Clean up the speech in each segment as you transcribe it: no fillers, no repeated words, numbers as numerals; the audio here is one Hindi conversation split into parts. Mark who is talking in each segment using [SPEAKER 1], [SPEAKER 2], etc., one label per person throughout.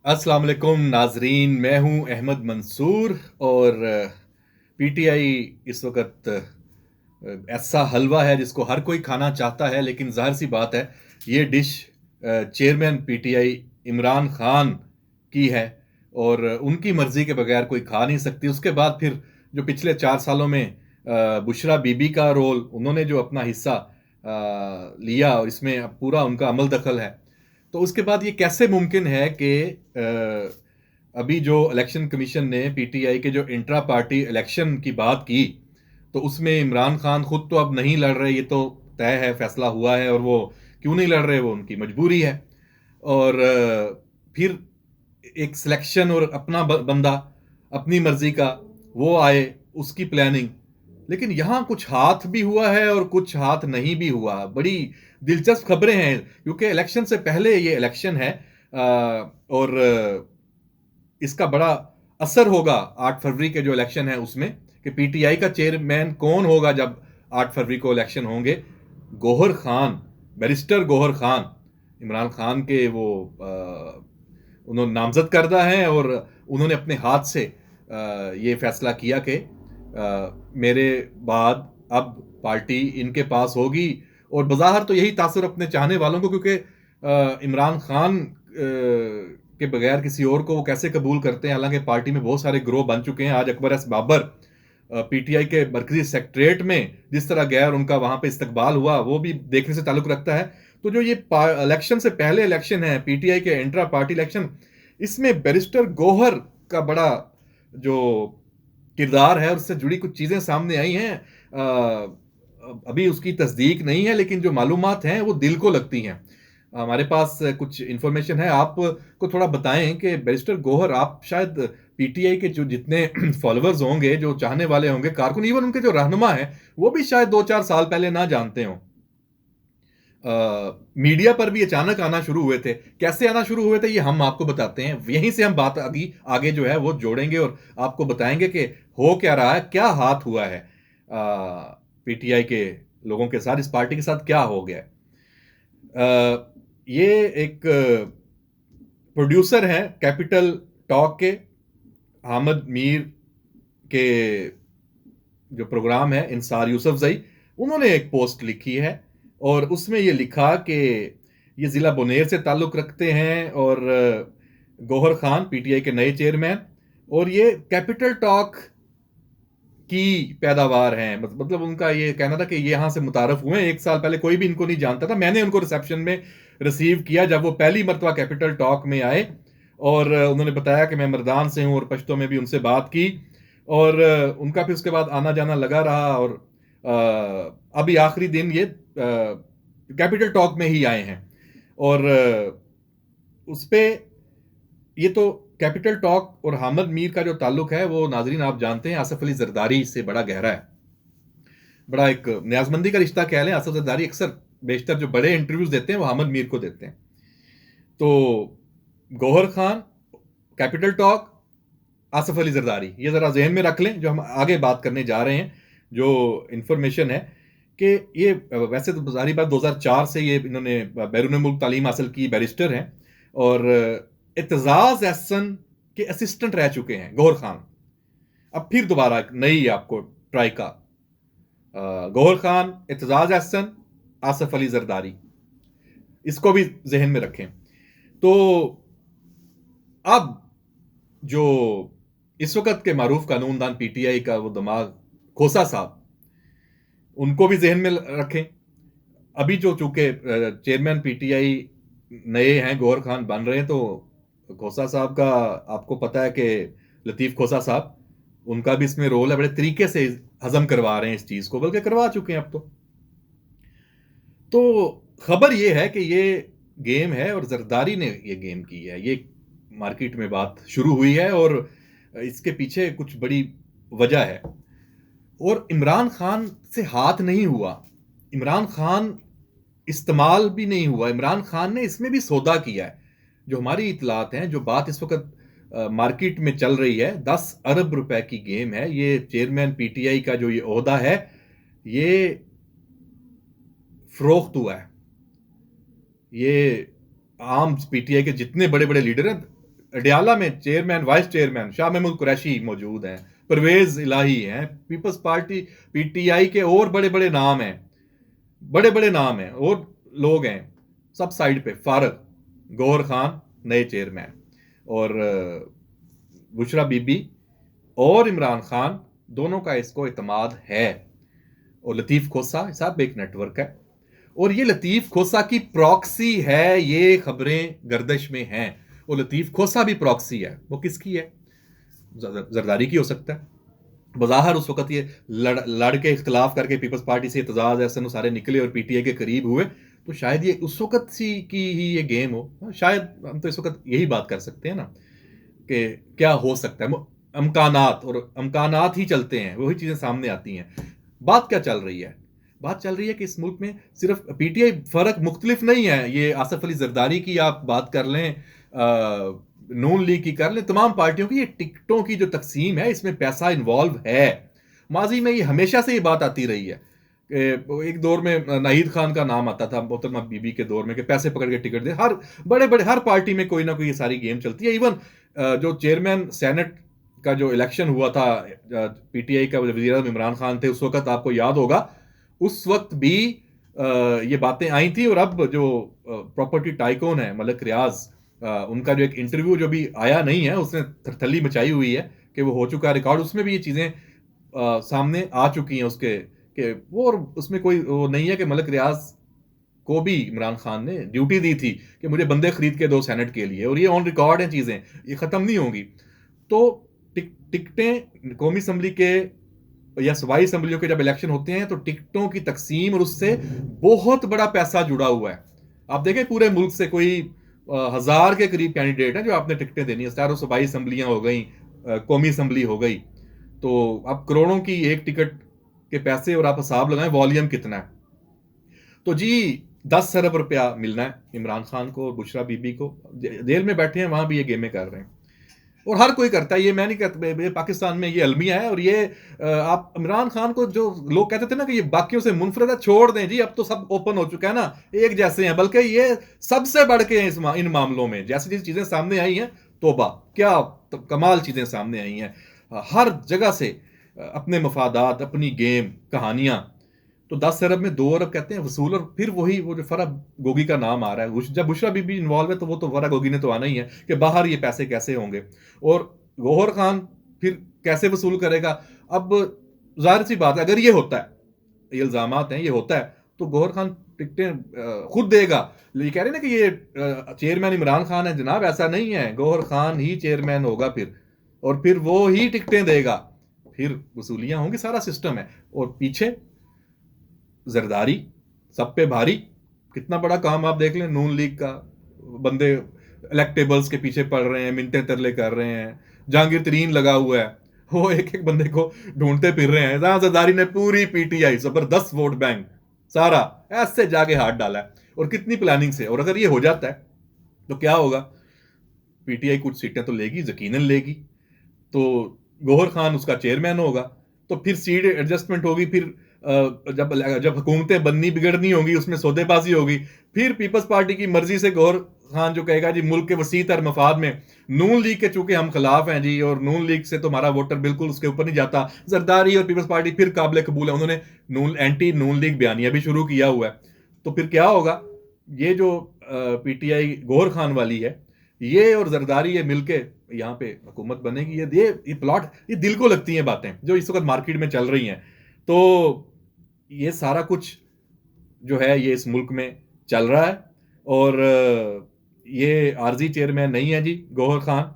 [SPEAKER 1] अस्सलाम वालेकुम नाजरीन, मैं हूं अहमद मंसूर और पीटीआई इस वक्त ऐसा हलवा है जिसको हर कोई खाना चाहता है, लेकिन जाहिर सी बात है ये dish chairman PTI Imran Khan की है और उनकी मर्जी के बगैर कोई खा नहीं सकती। उसके बाद फिर जो पिछले 4 सालों में बुशरा बीबी का रोल उन्होंने जो अपना हिस्सा लिया और इसमें अब पूरा उनका अमल दखल है, तो उसके बाद ये कैसे मुमकिन है कि अभी जो इलेक्शन कमीशन ने पीटीआई के जो इंट्रा पार्टी इलेक्शन की बात की, तो उसमें इमरान खान खुद तो अब नहीं लड़ रहे, ये तो तय है, फैसला हुआ है, और वो क्यों नहीं लड़ रहे, वो उनकी मजबूरी है। और फिर एक सिलेक्शन और अपना बंदा अपनी मर्जी का वो आए, उसकी प्लानिंग। लेकिन यहां कुछ हाथ भी हुआ है और कुछ हाथ नहीं भी हुआ। बड़ी दिलचस्प खबरें हैं क्योंकि इलेक्शन से पहले ये इलेक्शन है, और इसका बड़ा असर होगा 8 फरवरी के जो इलेक्शन है उसमें, कि पीटीआई का चेयरमैन कौन होगा जब 8 फरवरी को इलेक्शन होंगे। गौहर खान, बैरिस्टर गौहर खान, इमरान खान के वो उन्होंने नामजद करदा हैं और उन्होंने अपने हाथ से ये फैसला किया कि मेरे बाद अब पार्टी इनके पास होगी। और बज़ाहिर तो यही तासुर अपने चाहने वालों को, क्योंकि इमरान खान के बगैर किसी और को वो कैसे कबूल करते हैं। हालांकि पार्टी में बहुत सारे ग्रोह बन चुके हैं। आज अकबर एस बाबर पीटीआई के मरकजी सेक्रेटरीट में जिस तरह गैर उनका वहां पे इस्तकबाल हुआ, वो भी देखने से ताल्लुक रखता है। तो जो ये इलेक्शन से पहले इलेक्शन है, पीटीआई के इंट्रा पार्टी इलेक्शन, इसमें बैरिस्टर गौहर का बड़ा जो किरदार है, उससे जुड़ी कुछ चीजें सामने आई हैं। अभी उसकी तस्दीक नहीं है, लेकिन जो मालूमात हैं वो दिल को लगती हैं। हमारे पास कुछ इंफॉर्मेशन है, आपको थोड़ा बताएं कि बैरिस्टर गौहर, आप शायद पीटीआई के जो जितने फॉलोअर्स होंगे, जो चाहने वाले होंगे, कारकुन, इवन उनके जो रहनुमा है, वो भी शायद 2-4 साल पहले ना जानते हों। मीडिया पर भी अचानक आना शुरू हुए थे। कैसे आना शुरू हुए थे ये हम आपको बताते हैं। यहीं से हम बात आगे आगे जो है वो जोड़ेंगे और आपको बताएंगे कि हो क्या रहा है, क्या हाथ हुआ है पीटीआई के लोगों के साथ, इस पार्टी के साथ क्या हो गया। ये एक प्रोड्यूसर हैं कैपिटल टॉक के, हामिद मीर के जो प्रोग्राम है इंसार यूसुफजई, उन्होंने एक पोस्ट लिखी है और उसमें ये लिखा कि ये जिला बुनेर से ताल्लुक रखते हैं और गौहर खान पीटीआई के नए चेयरमैन, और ये कैपिटल टॉक की पैदावार हैं। मतलब उनका ये कहना था कि ये यहाँ से मुतारफ हुए, 1 साल पहले कोई भी इनको नहीं जानता था। मैंने उनको रिसेप्शन में रिसीव किया जब वो पहली मरतबा कैपिटल टॉक में आए, और उन्होंने बताया कि मैं मर्दान से हूँ, और पश्तो में भी उनसे बात की, और उनका फिर उसके बाद आना जाना लगा रहा, और अभी आखिरी दिन ये कैपिटल टॉक में ही आए हैं। और उस पे ये तो कैपिटल टॉक और हामिद मीर का जो ताल्लुक है वो नाजरीन आप जानते हैं, आसफ अली जरदारी से बड़ा गहरा है। बड़ा एक न्याजमंदी का रिश्ता कह लें। आसफ जरदारी अक्सर बेशतर जो बड़े इंटरव्यूज देते हैं वो हामिद मीर को देते हैं। तो गौहर खान, कैपिटल टॉक, आसफ अली जरदारी, ये जरा जहन में रख लें जो हम आगे बात करने जा रहे हैं। जो इंफॉर्मेशन है कि ये वैसे तो जाहिर बात 2004 से ये इन्होंने बैरून मुल्क तालीम हासिल की, बैरिस्टर हैं, और एतजाज एहसन के असिस्टेंट रह चुके हैं गौहर खान। अब फिर दोबारा एक नई आपको ट्राई का, गौहर खान, एतजाज एहसन, आसफ अली जरदारी, इसको भी जहन में रखें। तो अब जो इस वक्त के मारूफ कानूनदान पीटीआई का वो दिमाग खोसा साहब, उनको भी जहन में रखें। अभी जो चूंकि चेयरमैन पीटीआई नए हैं, गौहर खान बन रहे हैं, तो खोसा साहब का आपको पता है कि लतीफ खोसा साहब, उनका भी इसमें रोल है। बड़े तरीके से हजम करवा रहे हैं इस चीज को, बल्कि करवा चुके हैं अब तो खबर यह है कि ये गेम है और जरदारी ने ये गेम की है। ये मार्केट में बात शुरू हुई है और इसके पीछे कुछ बड़ी वजह है। और इमरान खान से हाथ नहीं हुआ, इमरान खान इस्तेमाल भी नहीं हुआ, इमरान खान ने इसमें भी सौदा किया है। जो हमारी इतलात हैं, जो बात इस वक्त मार्केट में चल रही है, 10 अरब रुपए की गेम है। ये चेयरमैन पीटीआई का जो ये ओहदा है, ये फरोख्त हुआ है। ये आम पीटीआई के जितने बड़े बड़े लीडर हैं, अडयाला में chairman vice chairman Shah Mahmood Qureshi मौजूद हैं, परवेज इलाही हैं, पीपल्स पार्टी पीटीआई के और बड़े बड़े नाम हैं, बड़े बड़े नाम हैं और लोग हैं सब साइड पे। फारक गौहर खान नए चेयरमैन, और बुशरा बीबी और इमरान खान दोनों का इसको इत्मीनान है। और लतीफ़ खोसा साहब एक नेटवर्क है, और ये लतीफ़ खोसा की प्रॉक्सी है, ये खबरें गर्दिश में हैं। वो लतीफ़ खोसा भी प्रॉक्सी है। वो किसकी है? जरदारी की हो सकता है। बज़ाहिर उस वक्त ये लड़ के इख्तलाफ करके पीपल्स पार्टी से एतजाज़ एहसन सारे निकले और पीटीआई के करीब हुए, तो शायद ये उस वक्त सी की ही ये गेम हो। शायद हम तो इस वक्त यही बात कर सकते हैं ना कि क्या हो सकता है। अमकानात और अमकानात ही चलते हैं, वही चीज़ें सामने आती हैं। बात क्या चल रही है? बात चल रही है कि इस मुल्क में सिर्फ पीटीआई फ़र्क मुख्तलिफ नहीं है। ये आसफ अली जरदारी की आप बात कर लें, नून लीग की कर लें, तमाम पार्टियों की ये टिकटों की जो तकसीम है इसमें पैसा इन्वॉल्व है। माजी में ये हमेशा से ये बात आती रही है। एक दौर में नाहिद खान का नाम आता था मोहतरमा बीबी के दौर में कि पैसे पकड़ के टिकट दे। हर बड़े बड़े हर पार्टी में कोई ना कोई ये सारी गेम चलती है। इवन जो चेयरमैन सेनेट का जो इलेक्शन हुआ था, पीटीआई का वज़ीर आज़म इमरान खान थे उस वक्त, आपको याद होगा, उस वक्त भी ये बातें आई थी। और अब जो प्रॉपर्टी टाइकून है मलिक रियाज, उनका जो एक इंटरव्यू जो भी आया नहीं है, उसने थरथली मचाई हुई है कि वो हो चुका है रिकॉर्ड। उसमें भी ये चीज़ें सामने आ चुकी हैं उसके कि वो, और उसमें कोई वो नहीं है कि मलिक रियाज को भी इमरान खान ने ड्यूटी दी थी कि मुझे बंदे खरीद के दो सेनेट के लिए, और ये ऑन रिकॉर्ड हैं चीज़ें, ये ख़त्म नहीं होंगी। तो टिकटें कौमी असम्बली के या सूबाई असम्बलियों के जब इलेक्शन होते हैं तो टिकटों की तकसीम और उससे बहुत बड़ा पैसा जुड़ा हुआ है। आप देखें पूरे मुल्क से कोई 1000 के करीब कैंडिडेट हैं जो आपने टिकटें देनी है। चारों सूबाई असम्बलियाँ हो गई, कौमी असम्बली हो गई, तो अब करोड़ों की एक टिकट के पैसे, और आप हिसाब लगाएं वॉल्यूम कितना है। तो जी 10 अरब रुपया मिलना है इमरान खान को, बुशरा बीबी को। जेल में बैठे हैं वहां भी ये गेमें कर रहे हैं, और हर कोई करता है। ये मैं नहीं कहता, ये पाकिस्तान में ये अलमिया है। और ये आप इमरान खान को, जो लोग कहते थे ना कि ये बाकियों से मुनफरद है, छोड़ दें जी, अब तो सब ओपन हो चुका है ना, एक जैसे हैं, बल्कि ये सबसे बढ़ के हैं इन मामलों में। जैसी जैसी चीजें सामने आई हैं, तोबा क्या तो कमाल चीजें सामने आई हैं। हर जगह से अपने मफादात, अपनी गेम, कहानियां। तो 10 अरब में 2 अरब कहते हैं वसूल, और फिर वही वो जो फरा गोगी का नाम आ रहा है। जब बुशरा बीबी इन्वॉल्व है तो वो तो फरा गोगी ने तो आना ही है कि बाहर ये पैसे कैसे होंगे, और गौहर खान फिर कैसे वसूल करेगा। अब जाहिर सी बात है, अगर ये होता है, ये इल्जामात हैं, ये होता है, तो गौहर खान टिकटें खुद देगा। ये कह रहे हैं ना कि ये चेयरमैन इमरान खान है, जनाब ऐसा नहीं है, गौहर खान ही चेयरमैन होगा फिर, और फिर वो ही टिकटें देगा, फिर वसूलियां होंगी, सारा सिस्टम है। और पीछे जरदारी सब पे भारी। कितना बड़ा काम आप देख लें, नून लीग का बंदे इलेक्टेबल्स के पीछे पड़ रहे हैं, मिनटे तरले कर रहे हैं, जहांगीर तरीन लगा हुआ है, वो एक एक बंदे को ढूंढते फिर रहे हैं। जहां जरदारी ने पूरी पीटीआई जबरदस्त वोट बैंक सारा ऐसे जाके हाथ डाला है, और कितनी प्लानिंग से। और अगर ये हो जाता है तो क्या होगा, पीटीआई कुछ सीटें तो लेगी, यकीनन लेगी। तो गौहर खान उसका चेयरमैन होगा, तो फिर सीट एडजस्टमेंट होगी। फिर जब जब हुकूमतें बननी बिगड़नी होगी, उसमें सौदेबाजी होगी। फिर पीपल्स पार्टी की मर्जी से गौहर खान जो कहेगा जी मुल्क के वसी तर मफाद में नून लीग के चूंकि हम खिलाफ हैं जी, और नून लीग से तो हमारा वोटर बिल्कुल उसके ऊपर नहीं जाता, जरदारी और पीपल्स पार्टी फिर काबिल कबूल है, उन्होंने एंटी नून लीग बयानिया भी शुरू किया हुआ है। तो फिर क्या होगा, ये जो पीटीआई गौहर खान वाली है, ये और जरदारी ये मिलके यहाँ पे हुकूमत बनेगी। ये प्लॉट, ये दिल को लगती हैं बातें जो इस वक्त मार्केट में चल रही हैं। तो ये सारा कुछ जो है ये इस मुल्क में चल रहा है। और ये आर्जी चेयरमैन नहीं है जी गौहर खान,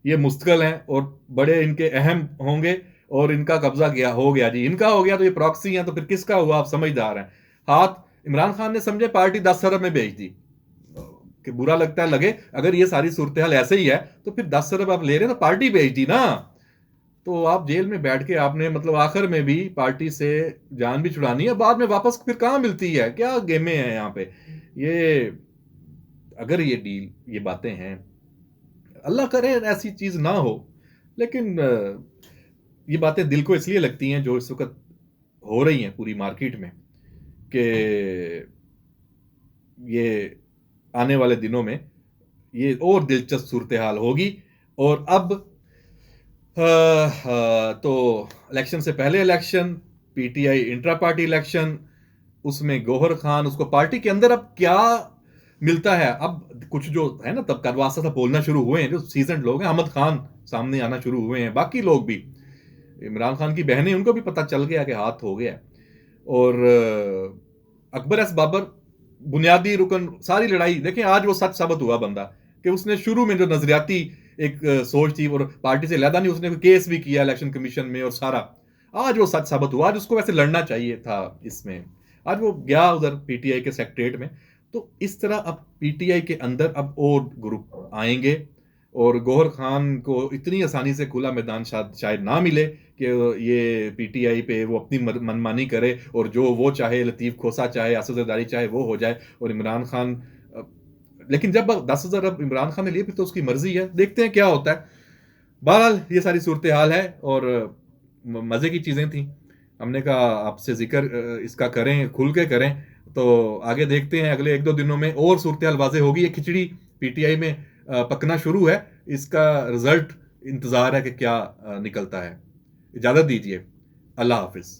[SPEAKER 1] ये मुस्तकिल हैं और बड़े इनके अहम होंगे, और इनका कब्जा गया हो गया जी, इनका हो गया तो ये प्रॉक्सी हैं, तो फिर किसका हुआ, आप समझदार हैं। हाथ इमरान खान ने समझे पार्टी 10 अरब में भेज दी कि बुरा लगता है लगे, अगर ये सारी सूरत हाल ऐसे ही है तो फिर 10 अरब आप ले रहे हैं तो पार्टी भेज दी ना। तो आप जेल में बैठ के आपने मतलब आखिर में भी पार्टी से जान भी छुड़ानी है, बाद में वापस फिर कहाँ मिलती है, क्या गेमें हैं यहाँ पे। ये अगर ये डील, ये बातें हैं, अल्लाह करे ऐसी चीज ना हो, लेकिन ये बातें दिल को इसलिए लगती हैं जो इस वक्त हो रही हैं पूरी मार्केट में, कि ये आने वाले दिनों में ये और दिलचस्प सूरत हाल होगी। और अब तो इलेक्शन से पहले election, PTI intra party election, उसमें गौहर खान, उसको पार्टी के अंदर अब क्या मिलता है। अब कुछ जो है ना, तब करवासा था बोलना शुरू हुए हैं, जो सीजन लोग हैं, अहमद खान सामने आना शुरू हुए हैं, बाकी लोग भी, इमरान खान की बहनें, उनको भी पता चल गया कि हाथ हो गया। और अकबर एस बाबर बुनियादी रुकन, सारी लड़ाई देखें, आज वो सच साबित हुआ बंदा, कि उसने शुरू में जो नजरियाती एक सोच थी, और पार्टी से लहदा नहीं, उसने केस भी किया इलेक्शन कमीशन में और सारा, आज वो सच साबित हुआ। आज उसको वैसे लड़ना चाहिए था इसमें, आज वो गया उधर पीटीआई के सेक्रेटरीट में। तो इस तरह अब पीटीआई के अंदर अब और ग्रुप आएंगे, और गौहर खान को इतनी आसानी से खुला मैदान शायद ना मिले कि ये पीटीआई पे वो अपनी मनमानी करे, और जो वो चाहे, लतीफ खोसा चाहे, असद जरदारी चाहे, वो हो जाए। और इमरान खान, लेकिन जब 10,000 अब इमरान खान ने लिए, फिर तो उसकी मर्जी है, देखते हैं क्या होता है। बहरहाल ये सारी सूरत हाल है, और मज़े की चीज़ें थी। हमने कहा आपसे जिक्र इसका करें, खुल के करें। तो आगे देखते हैं, अगले 1-2 दिनों में और सूरत हाल वाज़ेह होगी। ये खिचड़ी पीटीआई में पकना शुरू है, इसका रिजल्ट इंतज़ार है कि क्या निकलता है। इजाज़त दीजिए, अल्लाह हाफिज़।